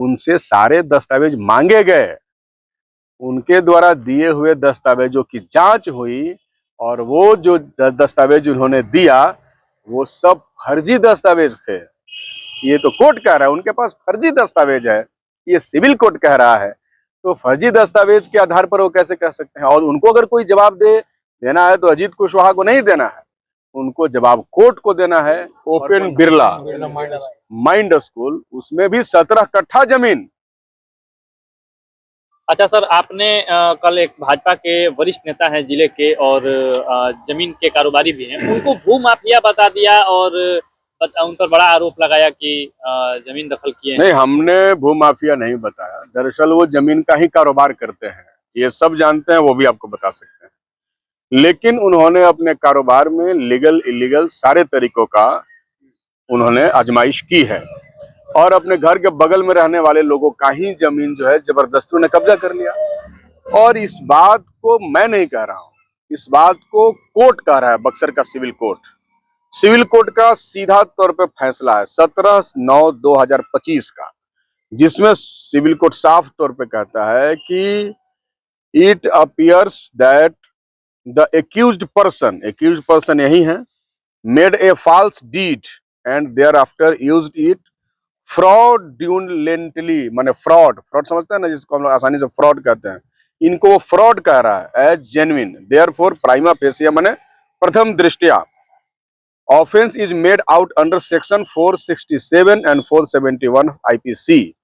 उनसे सारे दस्तावेज मांगे गए, उनके द्वारा दिए हुए दस्तावेजों की जांच हुई और वो जो दस्तावेज उन्होंने दिया वो सब फर्जी दस्तावेज थे। ये तो कोर्ट कह रहा है उनके पास फर्जी दस्तावेज है, ये सिविल कोर्ट कह रहा है। तो फर्जी दस्तावेज के आधार पर वो कैसे कह सकते हैं? और उनको अगर कोई जवाब देना है तो अजीत कुशवाहा को नहीं देना है, उनको जवाब कोर्ट को देना है। ओपन बिरला माइंड स्कूल, उसमें भी 17 कट्ठा जमीन। अच्छा सर, आपने कल एक भाजपा के वरिष्ठ नेता हैं जिले के और जमीन के कारोबारी भी हैं, उनको भू माफिया बता दिया और उन पर बड़ा आरोप लगाया कि जमीन दखल किए हैं। नहीं, हमने भू माफिया नहीं बताया, दरअसल वो जमीन का ही कारोबार करते हैं, ये सब जानते हैं, वो भी आपको बता सकते हैं। लेकिन उन्होंने अपने कारोबार में लीगल इलीगल सारे तरीकों का उन्होंने आजमाइश की है और अपने घर के बगल में रहने वाले लोगों का ही जमीन जो है जबरदस्ती उन्होंने कब्जा कर लिया। और इस बात को मैं नहीं कह रहा हूं, इस बात को कोर्ट कह रहा है, बक्सर का सिविल कोर्ट। सिविल कोर्ट का सीधा तौर पे फैसला है 17/9/2025 का, जिसमें सिविल कोर्ट साफ तौर पे कहता है कि it appears that the accused person यही है, made a false deed and thereafter used it fraudulently, माने फ्रॉड समझते हैं ना, जिसको हम लोग आसानी से फ्रॉड कहते हैं, इनको वो फ्रॉड कह रहा है as genuine, therefore prima facie माने प्रथम दृष्टया offence is made out under section 467 and 471 IPC.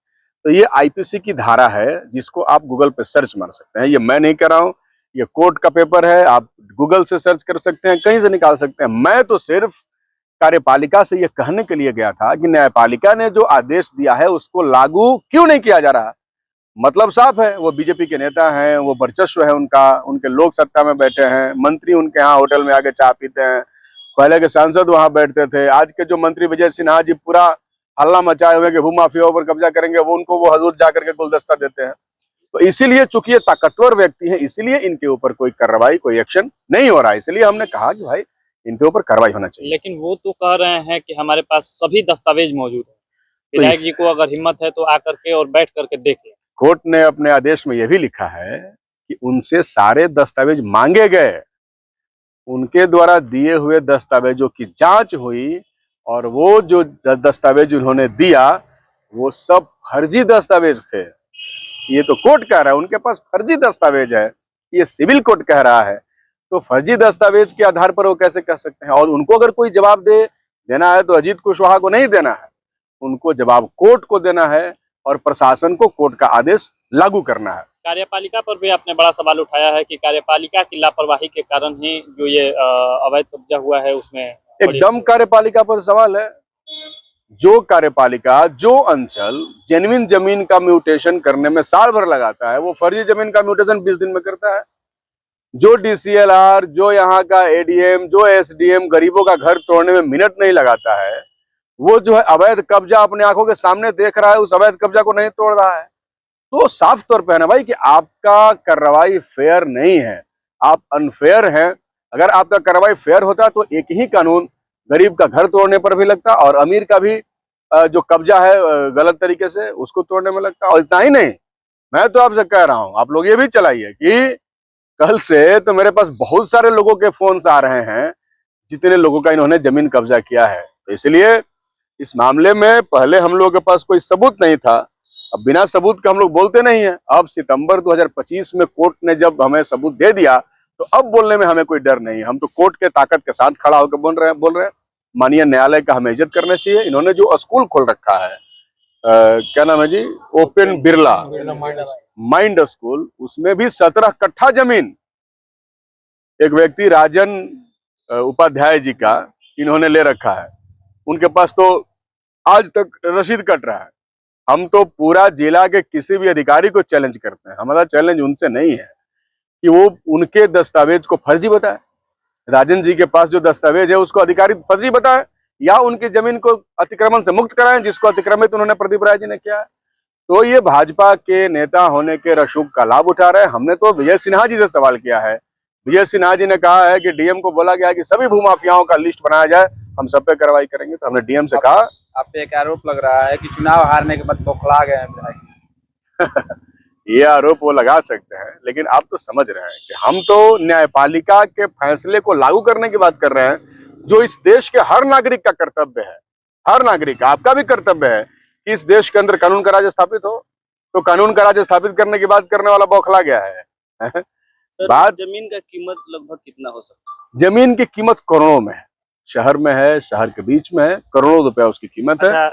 तो ये आईपीसी की धारा है जिसको आप गूगल पे सर्च मार सकते हैं, ये मैं नहीं कर रहा हूं, ये कोर्ट का पेपर है, आप गूगल से सर्च कर सकते हैं, कहीं से निकाल सकते हैं। मैं तो सिर्फ कार्यपालिका से ये कहने के लिए गया था कि न्यायपालिका ने जो आदेश दिया है उसको लागू क्यों नहीं किया जा रहा। मतलब साफ है, वो बीजेपी के नेता हैं, वो वर्चस्व है उनका, उनके लोग सत्ता में बैठे हैं, मंत्री उनके यहाँ होटल में आके चाय पीते हैं, पहले के सांसद वहां बैठते थे, आज के जो मंत्री विजय सिन्हा जी पूरा हल्ला मचाए हुए कि भू माफिया पर कब्जा करेंगे, वो उनको वो हजूर जाकर के गुलदस्ता देते हैं। तो इसीलिए चूंकि ये ताकतवर व्यक्ति हैं, इसीलिए इनके ऊपर कोई कार्रवाई, कोई एक्शन नहीं हो रहा है, इसलिए हमने कहा कि भाई इनके ऊपर कार्रवाई होना चाहिए। लेकिन वो तो कह रहे हैं कि हमारे पास सभी दस्तावेज मौजूद है, विधायक जी को अगर हिम्मत है तो आकर के और बैठ करके देख लें। कोर्ट ने अपने आदेश में यह भी लिखा है कि उनसे सारे दस्तावेज मांगे गए, उनके द्वारा दिए हुए दस्तावेजों की जांच हुई और वो जो दस्तावेज उन्होंने दिया वो सब फर्जी दस्तावेज थे। ये तो कोर्ट कह रहा है उनके पास फर्जी दस्तावेज है, ये सिविल कोर्ट कह रहा है। तो फर्जी दस्तावेज के आधार पर वो कैसे कह सकते हैं? और उनको अगर कोई जवाब देना है तो अजीत कुशवाहा को नहीं देना है, उनको जवाब कोर्ट को देना है और प्रशासन को कोर्ट का आदेश लागू करना है। कार्यपालिका पर भी आपने बड़ा सवाल उठाया है कि कार्यपालिका की लापरवाही के कारण ही जो ये अवैध कब्जा हुआ है उसमें एकदम कार्यपालिका पर सवाल है। जो कार्यपालिका जो अंचल जेन्युइन जमीन का म्यूटेशन करने में साल भर लगाता है, वो फर्जी जमीन का म्यूटेशन 20 दिन में करता है। जो डीसीएलआर, जो यहाँ का एडीएम, जो एसडीएम गरीबों का घर तोड़ने में मिनट नहीं लगाता है, वो जो है अवैध कब्जा अपने आंखों के सामने देख रहा है, उस अवैध कब्जा को नहीं तोड़ रहा है। तो साफ तौर पे है ना भाई कि आपका कार्रवाई फेयर नहीं है, आप अनफेयर हैं। अगर आपका कार्रवाई फेयर होता तो एक ही कानून गरीब का घर तोड़ने पर भी लगता और अमीर का भी जो कब्जा है गलत तरीके से उसको तोड़ने में लगता। और इतना ही नहीं, मैं तो आपसे कह रहा हूं, आप लोग ये भी चलाइए कि कल से तो मेरे पास बहुत सारे लोगों के फोन आ रहे हैं जितने लोगों का इन्होंने जमीन कब्जा किया है। तो इसलिए इस मामले में पहले हम लोगों के पास कोई सबूत नहीं था, अब बिना सबूत के हम लोग बोलते नहीं है। अब सितंबर 2025 में कोर्ट ने जब हमें सबूत दे दिया तो अब बोलने में हमें कोई डर नहीं है, हम तो कोर्ट के ताकत के साथ खड़ा होकर बोल रहे हैं। माननीय न्यायालय का हमें इज्जत करना चाहिए। इन्होंने जो स्कूल खोल रखा है, क्या नाम है जी, ओपन बिरला माइंड स्कूल, उसमें भी 17 कट्ठा जमीन एक व्यक्ति राजन उपाध्याय जी का इन्होंने ले रखा है, उनके पास तो आज तक रसीद कट रहा है। हम तो पूरा जिला के किसी भी अधिकारी को चैलेंज करते हैं, हमारा चैलेंज उनसे नहीं है कि वो उनके दस्तावेज को फर्जी बताए, राजन जी के पास जो दस्तावेज है उसको अधिकारी फर्जी बताए, या उनकी जमीन को अतिक्रमण से मुक्त कराएं जिसको अतिक्रमित उन्होंने प्रदीप राय जी ने किया है। तो ये भाजपा के नेता होने के रसूख का लाभ उठा रहे हैं। हमने तो विजय सिन्हा जी से सवाल किया है, विजय सिन्हा जी ने कहा है कि डीएम को बोला गया है कि सभी भूमाफियाओं का लिस्ट बनाया जाए, हम सब पे कार्रवाई करेंगे। तो हमने डीएम से कहा आप पे एक आरोप लग रहा है कि चुनाव हारने के बाद बौखला गए हैं विधायक। ये आरोप वो लगा सकते हैं, लेकिन आप तो समझ रहे हैं कि हम तो न्यायपालिका के फैसले को लागू करने की बात कर रहे हैं, जो इस देश के हर नागरिक का कर्तव्य है। हर नागरिक का, आपका भी कर्तव्य है कि इस देश के अंदर कानून का राज स्थापित हो। तो कानून का राज स्थापित करने की बात करने वाला बौखला गया है। सर, बात जमीन का कीमत लगभग कितना हो सकता है? जमीन की कीमत करोड़ों में है, शहर में है, शहर के बीच में है, करोड़ों रुपया उसकी कीमत है। अच्छा